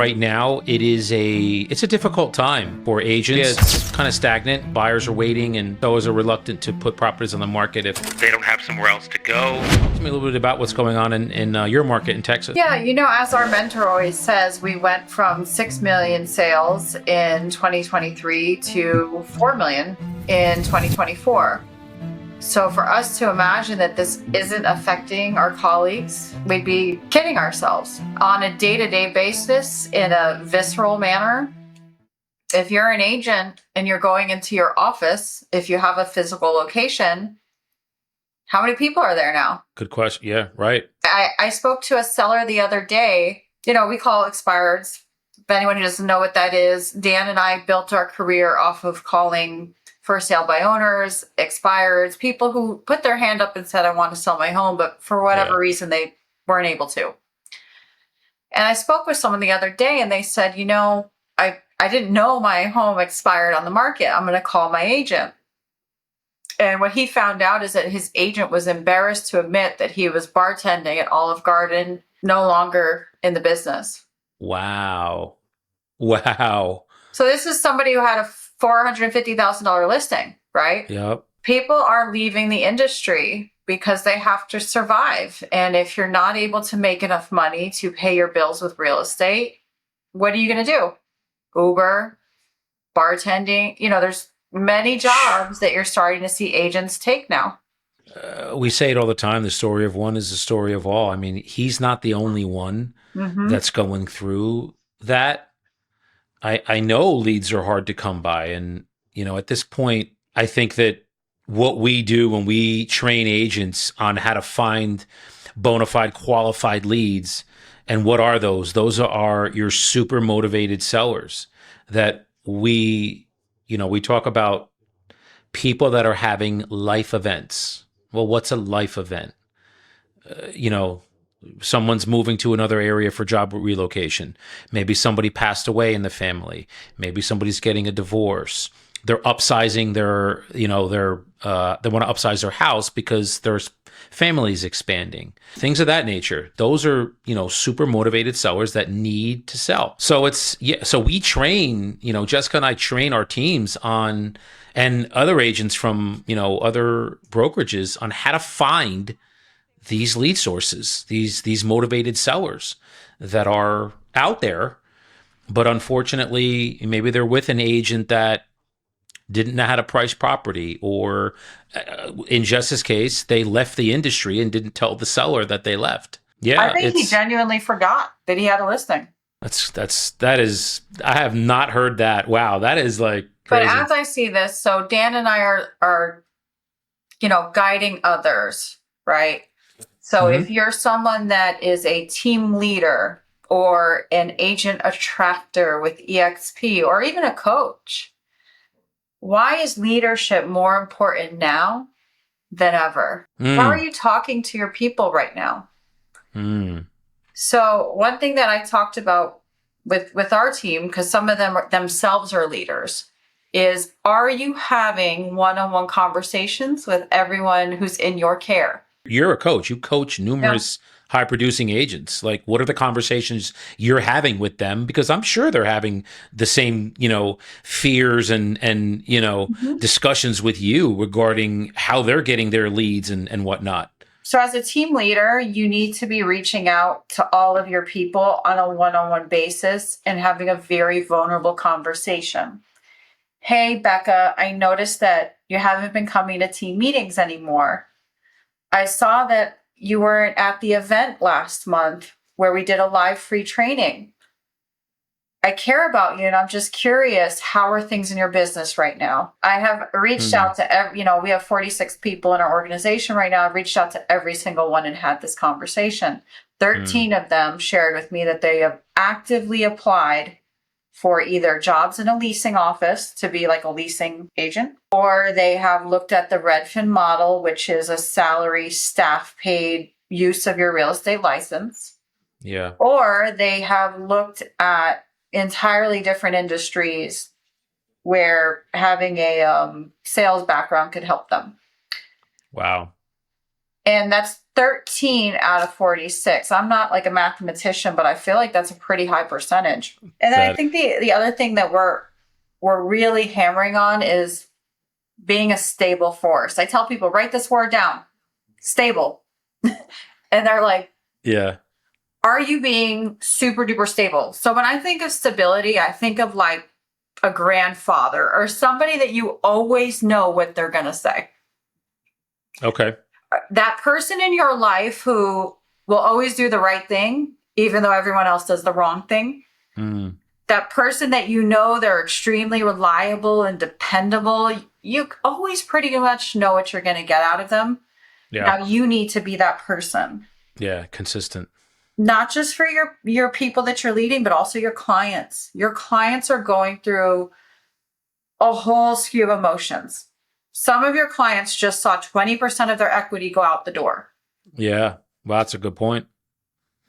Right now, it's a difficult time for agents. It's kind of stagnant. Buyers are waiting, and sellers are reluctant to put properties on the market if they don't have somewhere else to go. Tell me a little bit about what's going on in your market in Texas. Yeah, as our mentor always says, we went from 6 million sales in 2023 to 4 million in 2024. So for us to imagine that this isn't affecting our colleagues, we'd be kidding ourselves. On a day-to-day basis, in a visceral manner, if you're an agent and you're going into your office, if you have a physical location, how many people are there now? Good question. Yeah, right. I spoke to a seller the other day. We call expireds. If anyone who doesn't know what that is, Dan and I built our career off of calling for sale by owners, expireds, people who put their hand up and said, I want to sell my home, but for whatever reason, they weren't able to. And I spoke with someone the other day and they said, I didn't know my home expired on the market. I'm going to call my agent. And what he found out is that his agent was embarrassed to admit that he was bartending at Olive Garden, no longer in the business. Wow. So this is somebody who had a $450,000 listing, right? Yep. People are leaving the industry because they have to survive. And if you're not able to make enough money to pay your bills with real estate, what are you going to do? Uber, bartending, there's many jobs that you're starting to see agents take now. We say it all the time. The story of one is the story of all. I mean, he's not the only one that's going through that. I know leads are hard to come by. And, at this point, I think that what we do when we train agents on how to find bona fide qualified leads, and what are those? Those are your super motivated sellers that we talk about people that are having life events. Well, what's a life event? Someone's moving to another area for job relocation. Maybe somebody passed away in the family. Maybe somebody's getting a divorce. They're upsizing they want to upsize their house because their family's expanding. Things of that nature. Those are, super motivated sellers that need to sell. So so we train, Jessica and I train our teams on, and other agents from, other brokerages on how to find these lead sources, these motivated sellers that are out there, but unfortunately, maybe they're with an agent that didn't know how to price property, or in Jess's case, they left the industry and didn't tell the seller that they left. Yeah, I think he genuinely forgot that he had a listing. That is, I have not heard that. Wow, that is like crazy. But as I see this, so Dan and I are guiding others, right? So if you're someone that is a team leader or an agent attractor with EXP, or even a coach, why is leadership more important now than ever? How are you talking to your people right now? So one thing that I talked about with our team, because some of them themselves are leaders, is, are you having one-on-one conversations with everyone who's in your care? You're a coach. You coach numerous high-producing agents. Like, what are the conversations you're having with them? Because I'm sure they're having the same, fears and discussions with you regarding how they're getting their leads and whatnot. So as a team leader, you need to be reaching out to all of your people on a one-on-one basis and having a very vulnerable conversation. Hey, Becca, I noticed that you haven't been coming to team meetings anymore. I saw that you weren't at the event last month where we did a live free training. I care about you, and I'm just curious, how are things in your business right now? I have reached out to we have 46 people in our organization right now. I've reached out to every single one and had this conversation. 13 of them shared with me that they have actively applied for either jobs in a leasing office to be like a leasing agent, or they have looked at the Redfin model, which is a salary staff paid use of your real estate license. Yeah. Or they have looked at entirely different industries where having a sales background could help them. Wow. And that's 13 out of 46. I'm not like a mathematician, but I feel like that's a pretty high percentage. And then I That think the other thing that we're really hammering on is being a stable force. I tell people, write this word down, stable. And they're like, yeah. are you being super duper stable? So when I think of stability, I think of like a grandfather or somebody that you always know what they're going to say. Okay. That person in your life who will always do the right thing, even though everyone else does the wrong thing. Mm. That person that you know they're extremely reliable and dependable. You always pretty much know what you're going to get out of them. Yeah. Now you need to be that person, Yeah. Consistent. not just for your people that you're leading, but also your clients. Your clients are going through a whole skew of emotions. Some of your clients just saw 20% of their equity go out the door. Yeah. Well, that's a good point.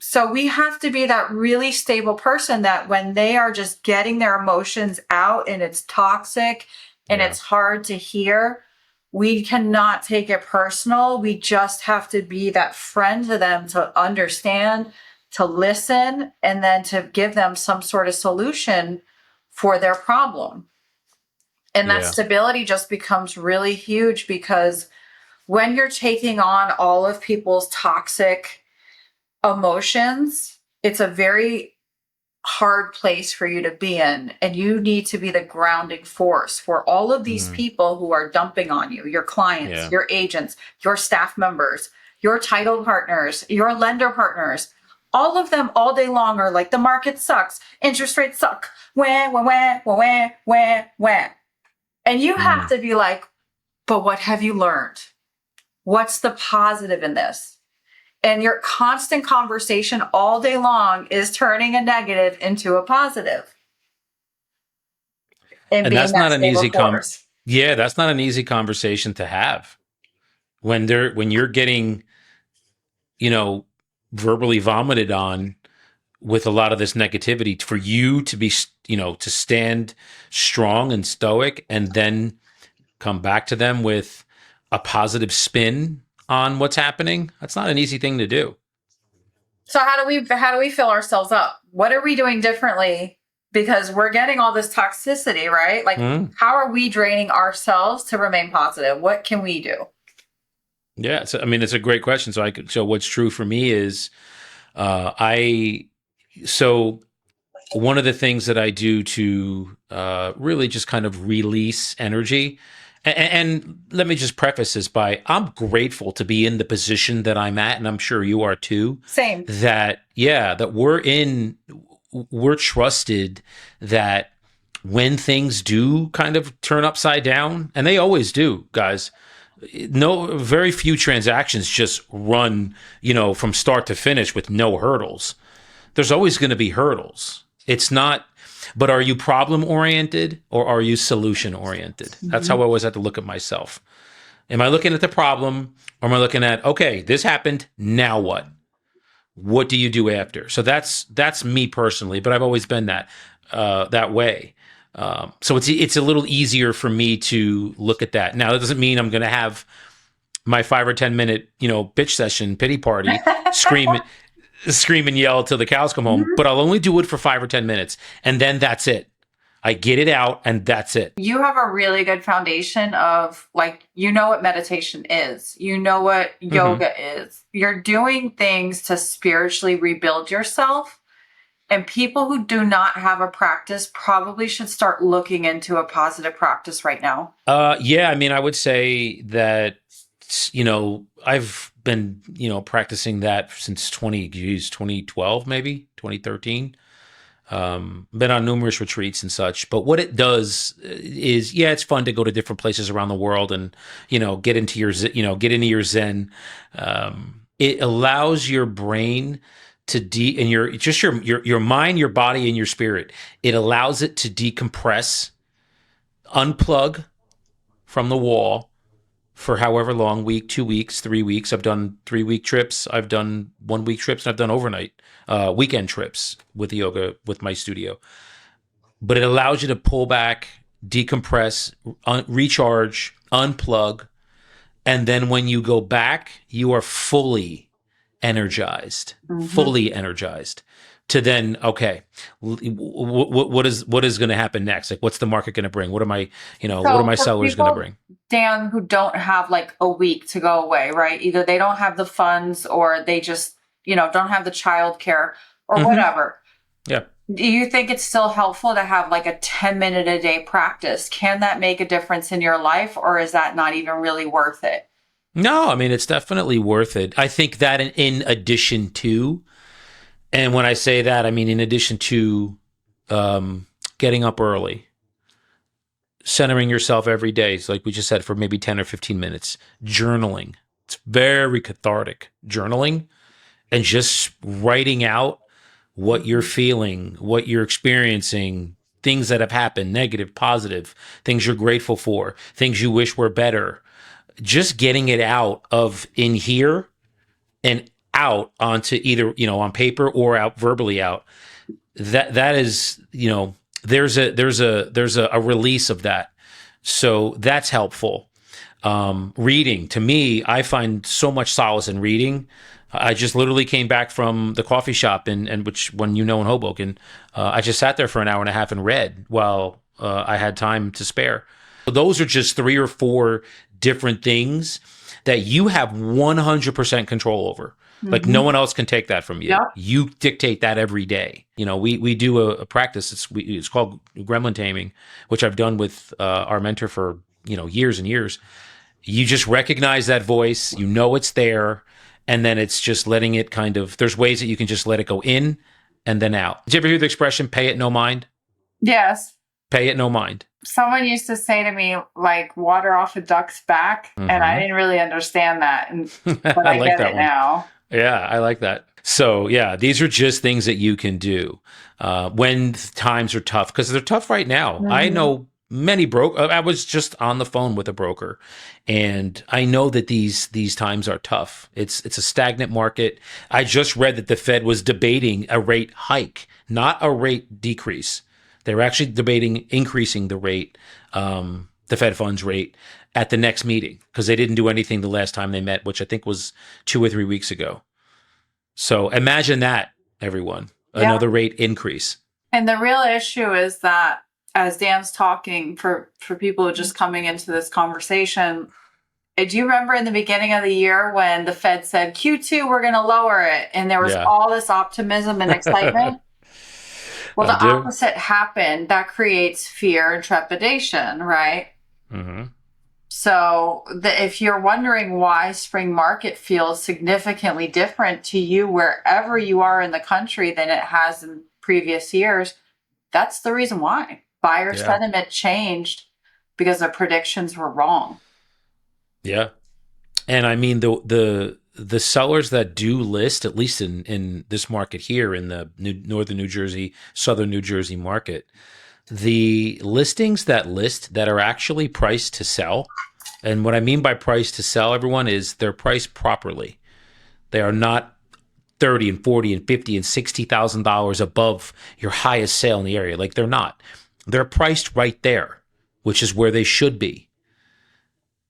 So we have to be that really stable person that when they are just getting their emotions out and it's toxic and Yeah. it's hard to hear, we cannot take it personal. We just have to be that friend to them to understand, to listen, and then to give them some sort of solution for their problem. And that Yeah. stability just becomes really huge because when you're taking on all of people's toxic emotions, it's a very hard place for you to be in. And you need to be the grounding force for all of these Mm. people who are dumping on you, your clients, Yeah. your agents, your staff members, your title partners, your lender partners. All of them all day long are like, the market sucks, interest rates suck, wah, wah, wah, wah, wah, wah, wah. And you have Mm. to be like, but what have you learned? What's the positive in this? And your constant conversation all day long is turning a negative into a positive and And being that's that not an stable easy force. yeah, that's not an easy conversation to have when you're getting, you know, verbally vomited on with a lot of this negativity, for you to be, you know, to stand strong and stoic and then come back to them with a positive spin on what's happening. That's not an easy thing to do. So how do we fill ourselves up? What are we doing differently? Because we're getting all this toxicity, right? Like, Mm. how are we draining ourselves to remain positive? What can we do? Yeah, so, I mean, it's a great question. So what's true for me is, I so one of the things that I do to really just kind of release energy, and let me just preface this by, I'm grateful to be in the position that I'm at, and I'm sure you are too. Same. That we're trusted, that when things do kind of turn upside down, and they always do, guys. No, very few transactions just run, you know, from start to finish with no hurdles. There's always going to be hurdles. It's not, but are you problem oriented or are you solution oriented? That's how I always have to look at myself. Am I looking at the problem, or am I looking at, okay, this happened, now what? What do you do after? So that's me personally, but I've always been that way. So it's a little easier for me to look at that. Now, that doesn't mean I'm going to have my 5 or 10 minute, you know, bitch session, pity party, scream and yell till the cows come home, but I'll only do it for 5 or 10 minutes, and then that's it. I get it out, and that's it. You have a really good foundation of, like, you know what meditation is, you know what yoga is. You're doing things to spiritually rebuild yourself. And people who do not have a practice probably should start looking into a positive practice right now. Yeah, I mean, I would say that, you know, I've been, you know, practicing that since 2012, maybe 2013. Been on numerous retreats and such, but what it does is, yeah, it's fun to go to different places around the world and, you know, get into your Zen. It allows your brain to and your mind, your body, and your spirit. It allows it to decompress, unplug from the wall for however long, week, 2 weeks, 3 weeks. I've done 3 week trips. I've done 1 week trips, and I've done overnight weekend trips with the yoga with my studio. But it allows you to pull back, decompress, recharge, unplug, And then when you go back, you are Mm-hmm. fully energized to then, okay, what is going to happen next? Like, what's the market going to bring? What are So my for sellers going to people, bring? Dan, who don't have like a week to go away, right? Either they don't have the funds or they just, don't have the childcare or Hmm. whatever. Yeah. Do you think it's still helpful to have like a 10-minute a day practice? Can that make a difference in your life, or is that not even really worth it? No, I mean, it's definitely worth it. I think that in addition to, and when I say that, I mean, in addition to getting up early, centering yourself every day, so like we just said, for maybe 10 or 15 minutes, journaling. It's very cathartic. Journaling and just writing out what you're Mhm. feeling, what you're experiencing, things that have happened, negative, positive, things you're grateful for, things you wish were better. Just getting it out of in here and out onto either, on paper or out verbally out. That is, there's a release of that. So that's helpful. Reading, to me, I find so much solace in reading. I just literally came back from the coffee shop and which one, in Hoboken. I just sat there for an hour and a half and read while I had time to spare. So those are just three or four different things that you have 100% control over. Like no Mhm. one else can take that from you. Yep. You dictate that every day. We do a practice. It's called gremlin taming, which I've done with our mentor for years and years. You just recognize that voice, it's there, and then it's just letting it there's ways that you can just let it go in and then out. Did you ever hear the expression, pay it no mind? Yes. Pay it no mind. Someone used to say to me, like, water off a duck's back. And I Hmm. didn't really understand that. But I I like get that it one. now. Yeah, I like that. So, yeah, these are just things that you can do when times are tough, because they're tough right now. I Mhm. know many broke. I was just on the phone with a broker, and I know that these times are tough. It's a stagnant market. I just read that the Fed was debating a rate hike, not a rate decrease. They were actually debating increasing the Fed funds rate at the next meeting because they didn't do anything the last time they met, which I think was 2 or 3 weeks ago. So imagine that, everyone, Yeah. another rate increase. And the real issue is that as Dan's talking for people just coming into this conversation, do you remember in the beginning of the year when the Fed said Q2 we're going to lower it and there was Yeah. all this optimism and excitement? Well, I the do. opposite happened. That creates fear and trepidation, right? Hmm. So, if you're wondering why spring market feels significantly different to you wherever you are in the country than it has in previous years, that's the reason why. Buyer Yeah. sentiment changed because the predictions were wrong. Yeah. And I mean the sellers that do list, at least in this market here in the northern New Jersey, southern New Jersey market, the listings that list that are actually priced to sell. And what I mean by price to sell, everyone, is they're priced properly. They are not 30 and 40 and 50 and $60,000 above your highest sale in the area. Like they're not. They're priced right there, which is where they should be.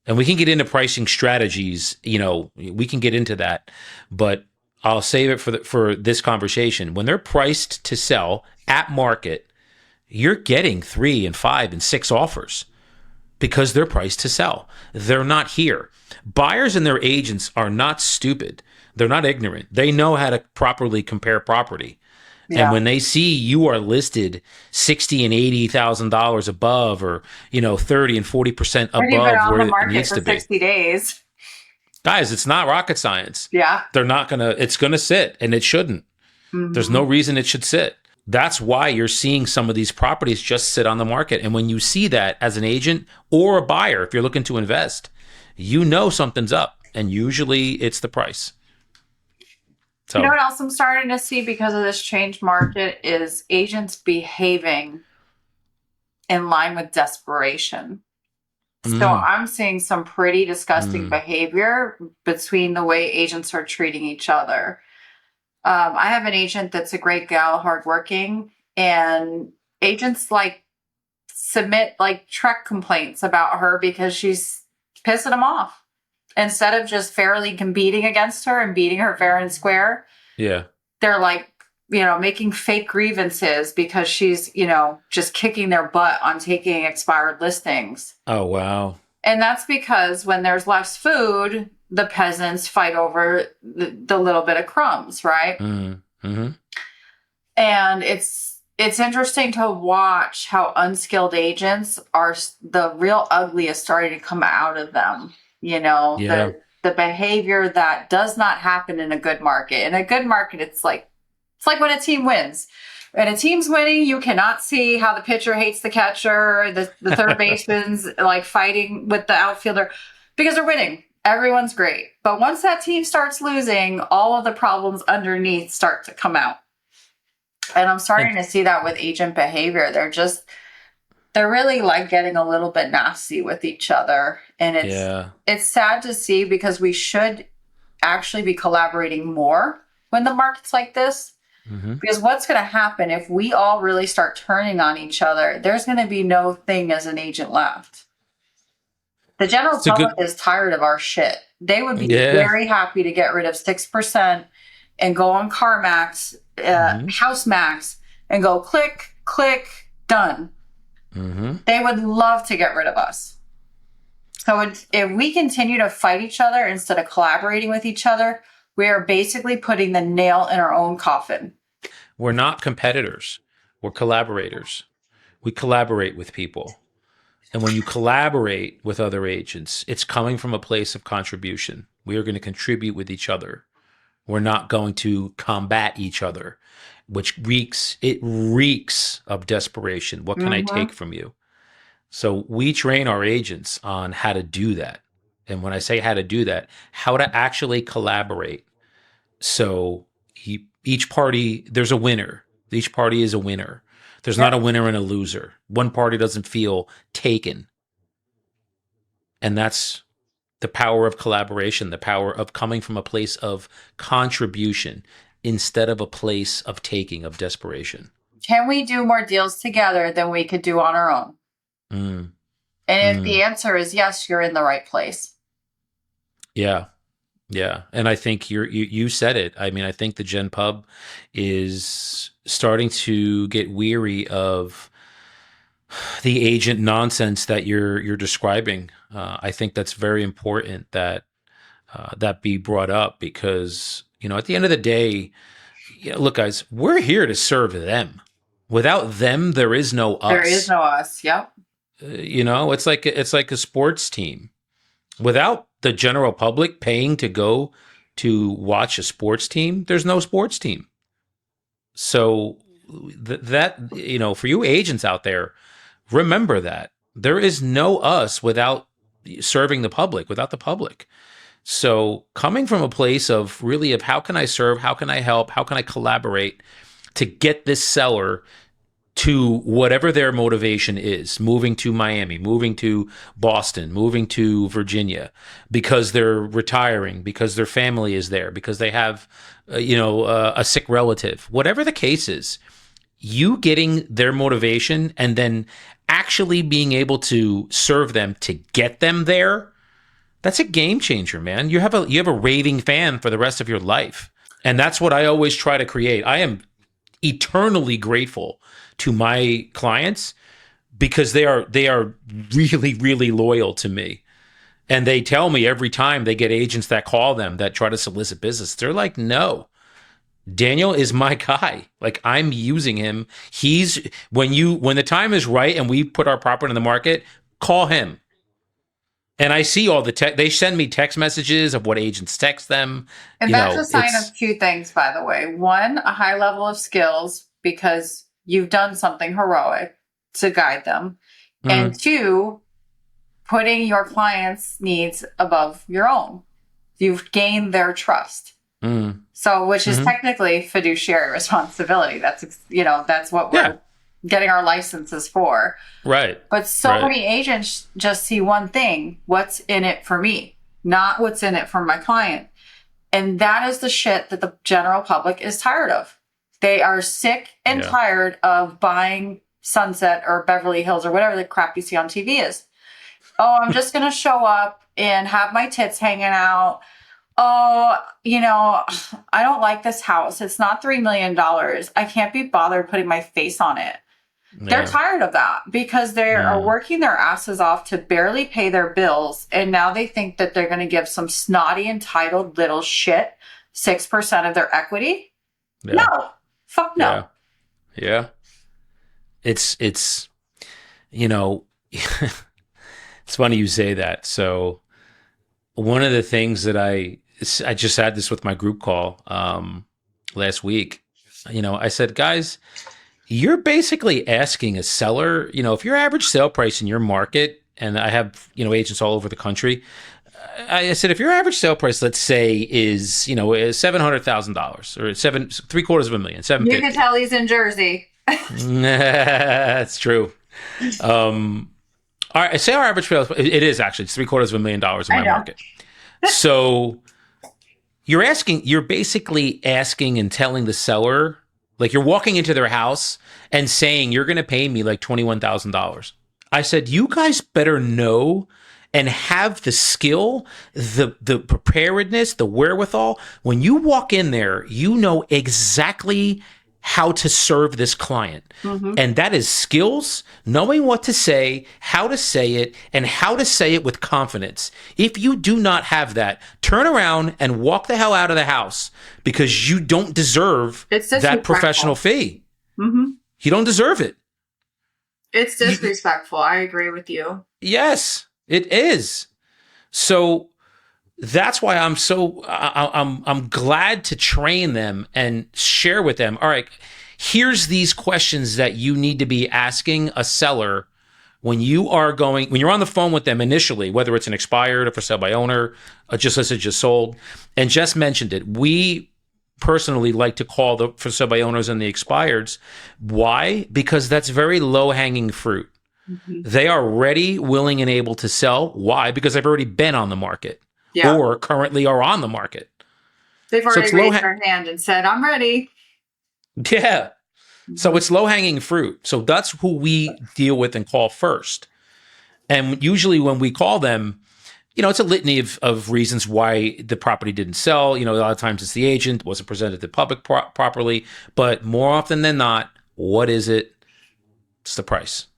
And we can get into pricing strategies, we can get into that, but I'll save it for this conversation. When they're priced to sell at market, you're getting 3 and 5 and 6 offers because they're priced to sell. They're not here. Buyers and their agents are not stupid. They're not ignorant. They know how to properly compare property. And Yeah. when they see you are listed 60 and $80,000 above, or 30 and 40% And you've been above on where the it market needs for to be, 60 days. guys, it's not rocket science. Yeah. It's gonna sit, and it shouldn't. There's no Hmm. reason it should sit. That's why you're seeing some of these properties just sit on the market. And when you see that as an agent or a buyer, if you're looking to invest, something's up. And usually it's the price. You know So, what else I'm starting to see because of this changed market is agents behaving in line with desperation. So mm, I'm seeing some pretty disgusting mm, behavior between the way agents are treating each other. I have an agent that's a great gal, hardworking, and agents like submit like Trek complaints about her because she's pissing them off. instead of just fairly competing against her and beating her fair and square, Yeah. they're like, making fake grievances because she's, just kicking their butt on taking expired listings. Oh, wow. And that's because when there's less food, the peasants fight over the little bit of crumbs, right? Mm-hmm. And it's interesting to watch how unskilled agents are the real ugliest starting to come out of them. Yeah. The behavior that does not happen in a good market. In a good market, it's like when a team wins. When a team's winning, you cannot see how the pitcher hates the catcher, the third baseman's like fighting with the outfielder because they're winning. Everyone's great. But once that team starts losing, all of the problems underneath start to come out. And I'm starting to see that with agent behavior. They're really like getting a little bit nasty with each other. And it's sad to see because we should actually be collaborating more when the market's like this. Mm-hmm. Because what's going to happen if we all really start turning on each other, there's going to be no thing as an agent left. The general public is tired of our shit. They would be very happy to get rid of 6% and go on CarMax, House Max, and go click, click, done. Mm-hmm. They would love to get rid of us. So if we continue to fight each other instead of collaborating with each other, we are basically putting the nail in our own coffin. We're not competitors. We're collaborators. We collaborate with people. And when you collaborate with other agents, it's coming from a place of contribution. We are going to contribute with each other. We're not going to combat each other, which reeks of desperation. What can I take from you? So we train our agents on how to do that. And when I say how to do that, how to actually collaborate. So each party, there's a winner. Each party is a winner. There's not a winner and a loser. One party doesn't feel taken. And that's the power of collaboration, the power of coming from a place of contribution instead of a place of taking, of desperation. Can we do more deals together than we could do on our own? And if the answer is yes, you're in the right place. Yeah. Yeah. And I think you said it. I mean, I think the Gen Pub is starting to get weary of the agent nonsense that you're describing. I think that's very important that that be brought up because, at the end of the day, look, guys, we're here to serve them. Without them, there is no us. There is no us. Yep. It's like a sports team. Without the general public paying to go to watch a sports team, there's no sports team. So that for you agents out there, remember that there is no us without serving the public, without the public. So coming from a place of how can I serve, how can I help, how can I collaborate to get this seller to whatever their motivation is, moving to Miami, moving to Boston, moving to Virginia, because they're retiring, because their family is there, because they have, a sick relative, whatever the case is, you getting their motivation and then actually being able to serve them to get them there, that's a game changer, man. You have a raving fan for the rest of your life. And that's what I always try to create. I am eternally grateful to my clients because they are really, really loyal to me. And they tell me every time they get agents that call them that try to solicit business, they're like, no, Daniel is my guy. Like, I'm using him. When the time is right and we put our property in the market, call him. And I see all they send me text messages of what agents text them. And that's a sign of two things, by the way. One, a high level of skills because you've done something heroic to guide them. And two, putting your clients' needs above your own. You've gained their trust. So, which is technically fiduciary responsibility. That's what we're getting our licenses for. Right. But many agents just see one thing, what's in it for me, not what's in it for my client. And that is the shit that the general public is tired of. They are sick and tired of buying Sunset or Beverly Hills or whatever the crap you see on TV is. Oh, I'm just going to show up and have my tits hanging out. Oh, I don't like this house. It's not $3 million. I can't be bothered putting my face on it. They're tired of that because they are working their asses off to barely pay their bills. And now they think that they're going to give some snotty, entitled little shit 6% of their equity. Yeah. No. Fuck no. Yeah. It's it's funny you say that. So one of the things that I just had this with my group call last week. I said, guys, you're basically asking a seller, if your average sale price in your market, and I have, agents all over the country. I said, if your average sale price, let's say, is $700,000 or $750,000, $750,000. You can tell he's in Jersey. That's true. All right, say our average sale. It is actually it's $750,000 in my market. So you're basically asking and telling the seller, like you're walking into their house and saying you're going to pay me like $21,000. I said, you guys better know and have the skill, the preparedness, the wherewithal. When you walk in there, you know exactly how to serve this client. Mm-hmm. And that is skills, knowing what to say, how to say it, and how to say it with confidence. If you do not have that, turn around and walk the hell out of the house because you don't deserve that professional fee. Mm-hmm. You don't deserve it. It's disrespectful. I agree with you. Yes, it is. So that's why I'm glad to train them and share with them. All right, here's these questions that you need to be asking a seller when you're on the phone with them initially, whether it's an expired or for sale by owner, just listed, just sold. And Jess mentioned it. We personally like to call the for sale by owners and the expireds. Why? Because that's very low hanging fruit. Mm-hmm. They are ready, willing, and able to sell. Why? Because they've already been on the market. Yeah. Or currently are on the market. They've already raised their hand and said, I'm ready. Yeah. So it's low-hanging fruit. So that's who we deal with and call first. And usually when we call them, it's a litany of reasons why the property didn't sell. A lot of times it's the agent, wasn't presented to the public properly. But more often than not, what is it? It's the price.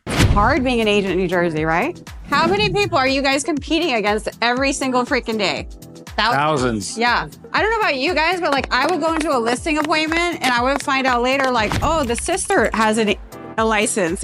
Hard being an agent in New Jersey, right? How many people are you guys competing against every single freaking day? Thousands. Yeah. I don't know about you guys, but I would go into a listing appointment and I would find out later, oh, the sister has a license.